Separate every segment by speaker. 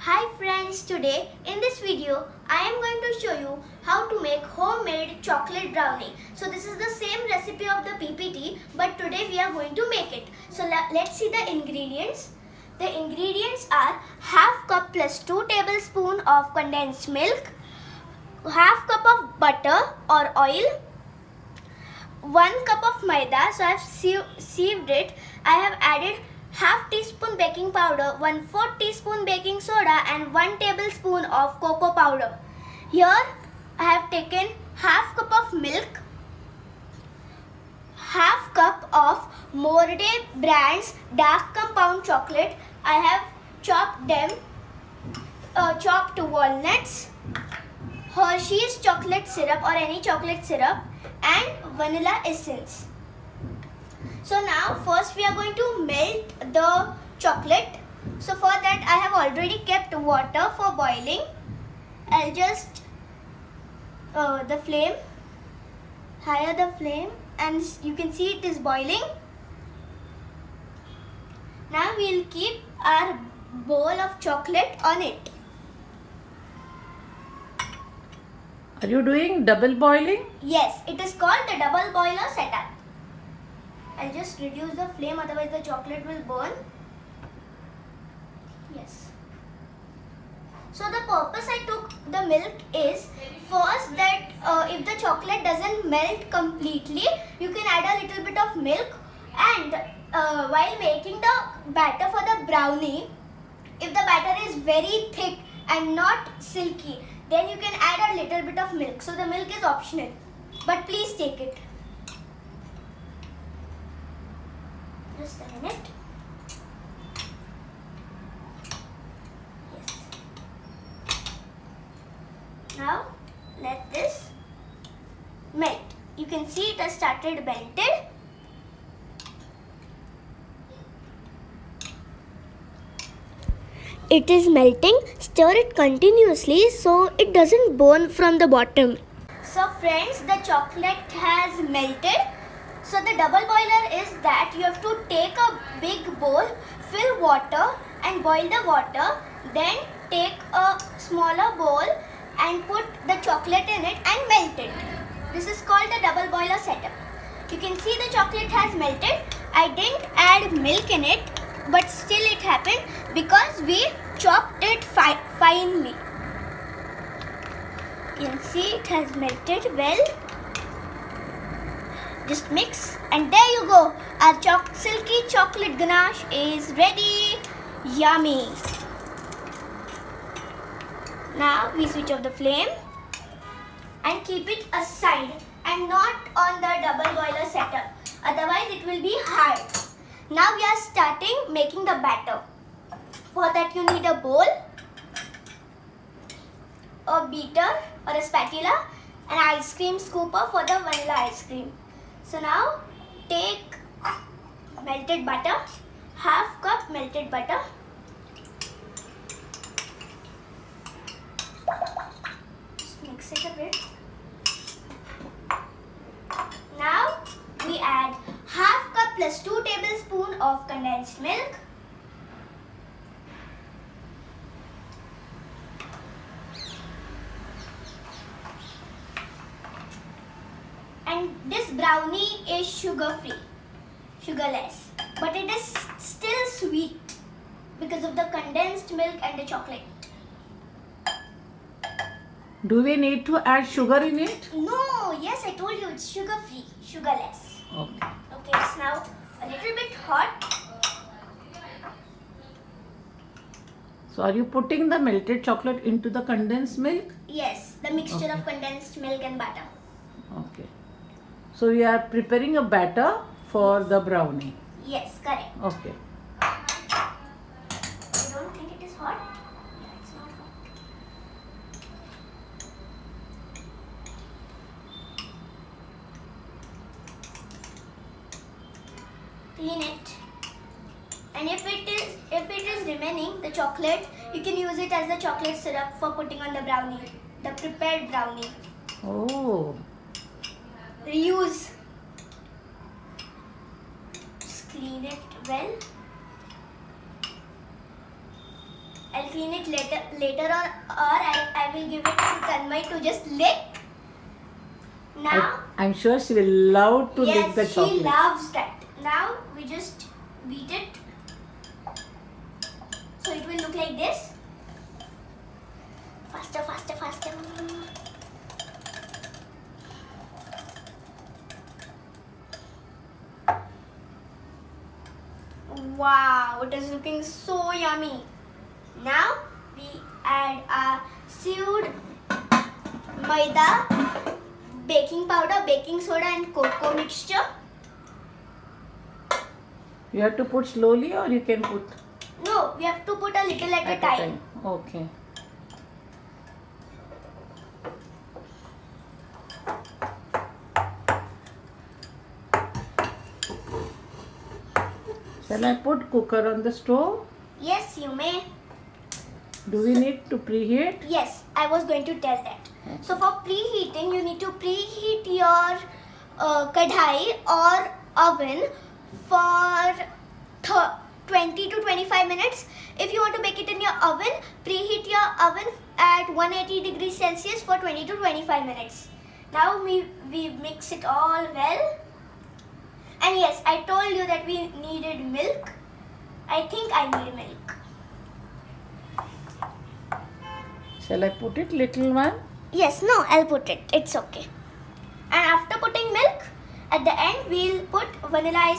Speaker 1: Hi friends, today in this video I am going to show you how to make homemade chocolate brownie. So this is the same recipe of the PPT, but today we are going to make it. So let's see the ingredients. The ingredients are half cup plus 2 tablespoons of condensed milk, half cup of butter or oil, 1 cup of maida. So I have sieved it. I have added half teaspoon baking powder, 1/4 teaspoon baking soda and 1 tablespoon of cocoa powder. Here I have taken half cup of milk, half cup of Morde brand's dark compound chocolate. I have chopped them, chopped walnuts, Hershey's chocolate syrup or any chocolate syrup and vanilla essence. So now first we are going to melt the chocolate. So for that I have already kept water for boiling. I'll just higher the flame and you can see it is boiling. Now we'll keep our bowl of chocolate on it.
Speaker 2: Are you doing double boiling?
Speaker 1: Yes, it is called the double boiler setup. I'll just reduce the flame, otherwise the chocolate will burn. Yes. So the purpose I took the milk is first that if the chocolate doesn't melt completely, you can add a little bit of milk, and while making the batter for the brownie, if the batter is very thick and not silky, then you can add a little bit of milk. So the milk is optional, but please take it. Just a minute. Yes. Now let this melt. You can see it has started melted. It is melting. Stir it continuously so it doesn't burn from the bottom. So friends, the chocolate has melted. So the double boiler is that you have to take a big bowl, fill water and boil the water. Then take a smaller bowl and put the chocolate in it and melt it. This is called the double boiler setup. You can see the chocolate has melted. I didn't add milk in it, but still it happened because we chopped it finely. You can see it has melted well. Just mix and there you go. Our silky chocolate ganache is ready. Yummy. Now we switch off the flame and keep it aside and not on the double boiler setup. Otherwise it will be hard. Now we are starting making the batter. For that you need a bowl, a beater or a spatula, an ice cream scooper for the vanilla ice cream. So now take melted butter, half cup melted butter. Just mix it a bit. Now we add half cup plus 2 tablespoons of condensed milk. And this brownie is sugar-free, sugarless, but it is still sweet because of the condensed milk and the chocolate.
Speaker 2: Do we need to add sugar in it?
Speaker 1: No, yes, I told you it's sugar-free, sugarless.
Speaker 2: Okay.
Speaker 1: Okay, it's now a little bit hot.
Speaker 2: So are you putting the melted chocolate into the condensed milk?
Speaker 1: Yes, the mixture of condensed milk and butter.
Speaker 2: Okay. So we are preparing a batter for the brownie.
Speaker 1: Yes, correct.
Speaker 2: Okay.
Speaker 1: You don't think it is hot? Yeah, it's not hot. Clean it. And if it is remaining, the chocolate, you can use it as the chocolate syrup for putting on the brownie, the prepared brownie.
Speaker 2: Oh.
Speaker 1: Reuse. Just clean it well. I'll clean it later or I will give it to Tanmay to just lick. Now,
Speaker 2: I'm sure she will love to lick the
Speaker 1: yes,
Speaker 2: chocolate.
Speaker 1: she loves that. Now we just beat it. So it will look like this. Faster, faster, faster. Wow, it is looking so yummy. Now we add our sealed maida, baking powder, baking soda and cocoa mixture.
Speaker 2: You have to put slowly or you can put
Speaker 1: No, we have to put a little at a time.
Speaker 2: Okay. Shall I put cooker on the stove?
Speaker 1: Yes, you may.
Speaker 2: Do we need to preheat?
Speaker 1: Yes, I was going to tell that. So for preheating, you need to preheat your kadhai or oven for 20 to 25 minutes. If you want to bake it in your oven, preheat your oven at 180 degrees Celsius for 20 to 25 minutes. Now we mix it all well. And yes, I told you that we needed milk. I think I need milk.
Speaker 2: Shall I put it, little one?
Speaker 1: Yes, no, I'll put it. It's okay. And after putting milk, at the end we'll put vanilla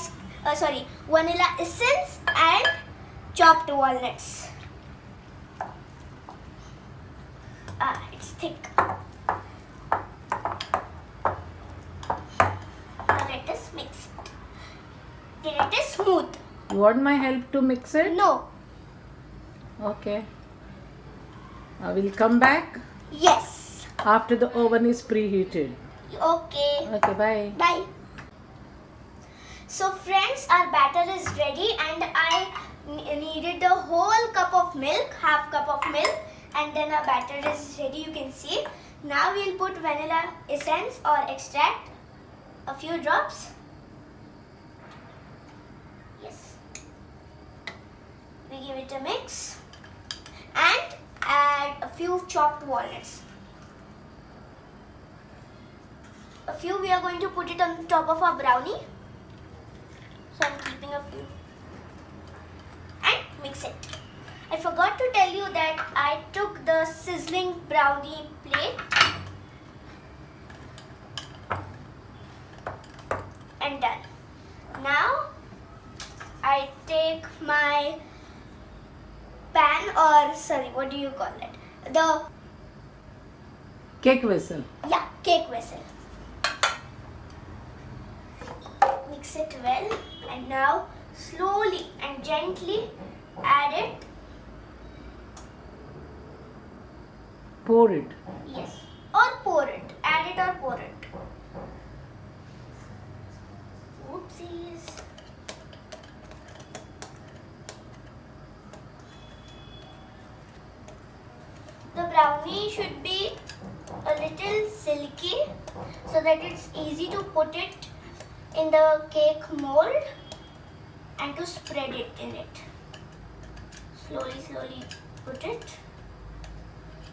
Speaker 1: essence and chopped walnuts. It's thick. Now let us mix it. Till it is smooth.
Speaker 2: You want my help to mix it?
Speaker 1: No.
Speaker 2: Okay. I will come back
Speaker 1: Yes.
Speaker 2: after the oven is preheated.
Speaker 1: Okay.
Speaker 2: Okay, bye.
Speaker 1: Bye. So friends, our batter is ready and I needed the whole cup of milk, half cup of milk, and then our batter is ready, you can see. Now we'll put vanilla essence or extract, a few drops. Yes. We give it a mix and add a few chopped walnuts. A few we are going to put it on top of our brownie. So I'm keeping a few. And mix it. I forgot to tell you that I took the sizzling brownie plate and done. Now I take my pan or what do you call it? The
Speaker 2: Cake vessel.
Speaker 1: cake vessel. Mix it well and now slowly and gently add it.
Speaker 2: Pour it.
Speaker 1: Yes. Or pour it. Add it or pour it. Oopsies. The brownie should be a little silky so that it's easy to put it in the cake mold and to spread it in it. Slowly put it.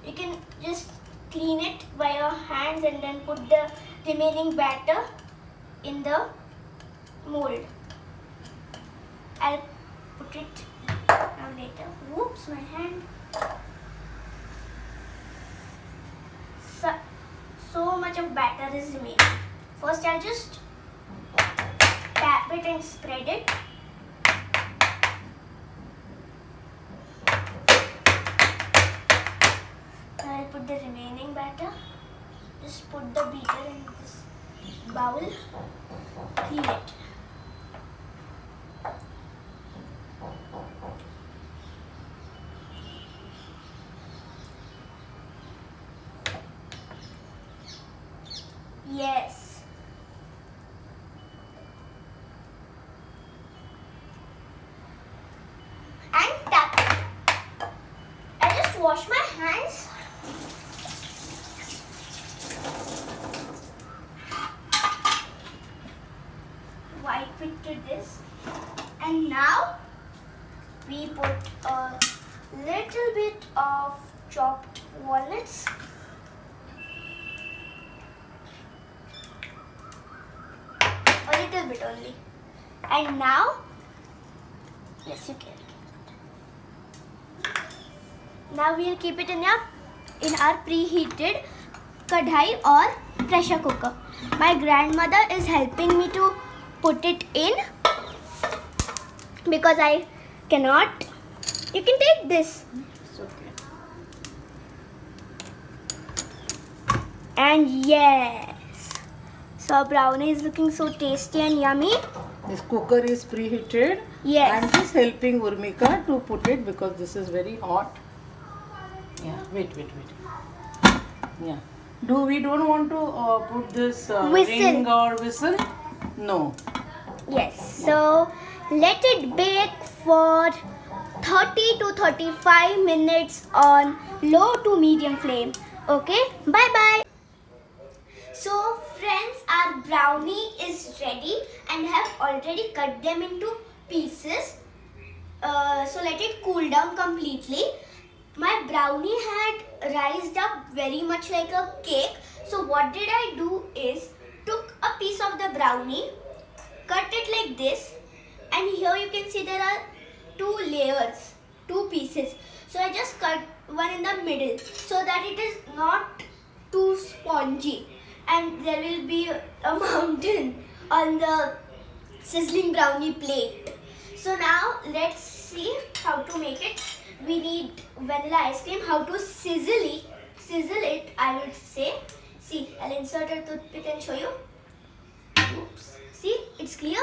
Speaker 1: You can just clean it by your hands and then put the remaining batter in the mold. I'll put it now later. Whoops, my hand. So much of batter is remaining. First I'll just tap it and spread it. Now I'll put the remaining batter. Just put the beater in this bowl. Clean it. Yes. And tap it. I just wash my hands. Wipe it to this. And now we put a little bit of chopped walnuts. A little bit only. And now, yes, you can. Now we'll keep it in our preheated kadhai or pressure cooker. My grandmother is helping me to put it in because I cannot. You can take this.
Speaker 2: It's okay.
Speaker 1: And yes, so brownie is looking so tasty and yummy.
Speaker 2: This cooker is preheated.
Speaker 1: Yes.
Speaker 2: I'm just helping Urmika to put it because this is very hot. Yeah, wait. Yeah. We don't want to put this
Speaker 1: Whistle.
Speaker 2: ring or whistle? No.
Speaker 1: Yes, so let it bake for 30 to 35 minutes on low to medium flame. Okay, bye bye. So friends, our brownie is ready and have already cut them into pieces. So let it cool down completely. My brownie had rised up very much like a cake. So what did I do is took a piece of the brownie, cut it like this, and here you can see there are two layers, two pieces. So I just cut one in the middle so that it is not too spongy and there will be a mountain on the sizzling brownie plate. So now let's see how to make it. We need vanilla ice cream. How to sizzle it, I would say. See, I'll insert a toothpick and show you. Oops. See, it's clear?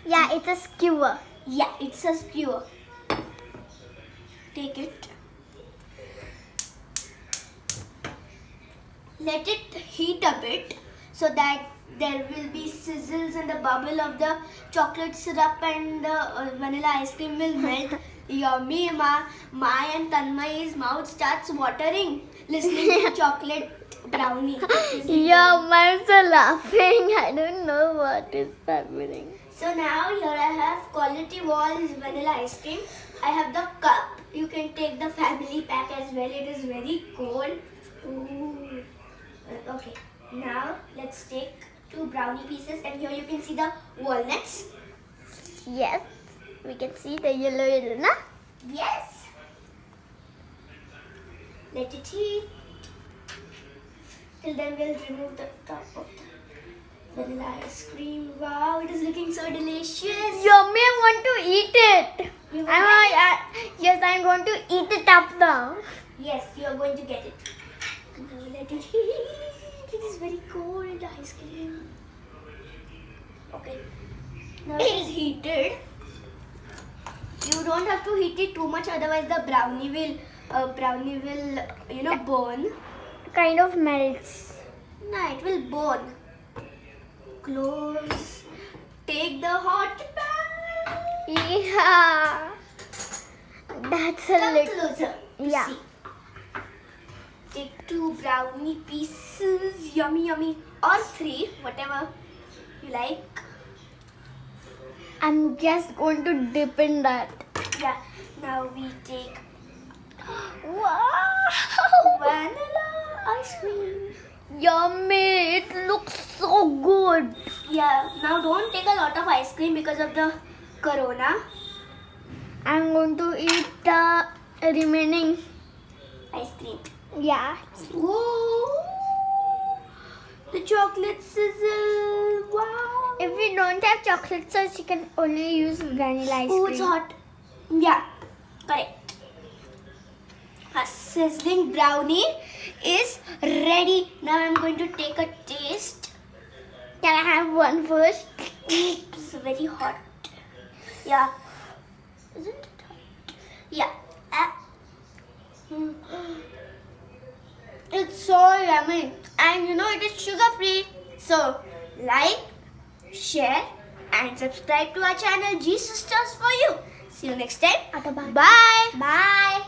Speaker 3: Yeah, it's a skewer.
Speaker 1: Yeah, it's a skewer. Take it. Let it heat a bit so that there will be sizzles and the bubble of the chocolate syrup and the vanilla ice cream will melt. Yummy, my and Tanmay's mouth starts watering listening to chocolate brownie.
Speaker 3: Yeah, I'm so laughing. I don't know what is happening.
Speaker 1: So now here I have Quality Walls vanilla ice cream. I have the cup. You can take the family pack as well. It is very cold. Ooh. Okay. Now let's take two brownie pieces and here you can see the walnuts.
Speaker 3: Yes, we can see the yellow, na?
Speaker 1: Yes. Let it heat. Till then we'll remove the top of the vanilla ice cream. Wow, it is looking so delicious.
Speaker 3: Yummy, I want to eat it.
Speaker 1: You want
Speaker 3: Yes, I'm going to eat it up now.
Speaker 1: Yes, you are going to get it. Now let it heat. It is very cold, the ice cream. Okay. Now it is heated. You don't have to heat it too much, otherwise the brownie will, burn.
Speaker 3: Kind of melts.
Speaker 1: No, it will burn. Close. Take the hot pan.
Speaker 3: Yeah. That's a
Speaker 1: Come
Speaker 3: little.
Speaker 1: closer. to
Speaker 3: Yeah.
Speaker 1: see. Take two brownie pieces. Yummy, yummy. Or three, whatever you like.
Speaker 3: I'm just going to dip in that.
Speaker 1: Yeah. Now we take
Speaker 3: Wow.
Speaker 1: vanilla ice cream.
Speaker 3: Yummy. It looks so good.
Speaker 1: Yeah. Now don't take a lot of ice cream because of the corona.
Speaker 3: I'm going to eat the remaining.
Speaker 1: Ice cream.
Speaker 3: Yeah.
Speaker 1: Ooh. The chocolate sizzle. Wow.
Speaker 3: If you don't have chocolate sauce, you can only use vanilla ice
Speaker 1: Oh,
Speaker 3: cream.
Speaker 1: it's hot. Yeah, correct. A sizzling brownie is ready. Now I'm going to take a taste.
Speaker 3: Can I have one first?
Speaker 1: It's very hot. Yeah. Isn't it hot? Yeah. It's so yummy. And it is sugar free. So, like, share, and subscribe to our channel G Sisters for you. See you next time.
Speaker 3: Bye.
Speaker 1: Bye.
Speaker 3: Bye.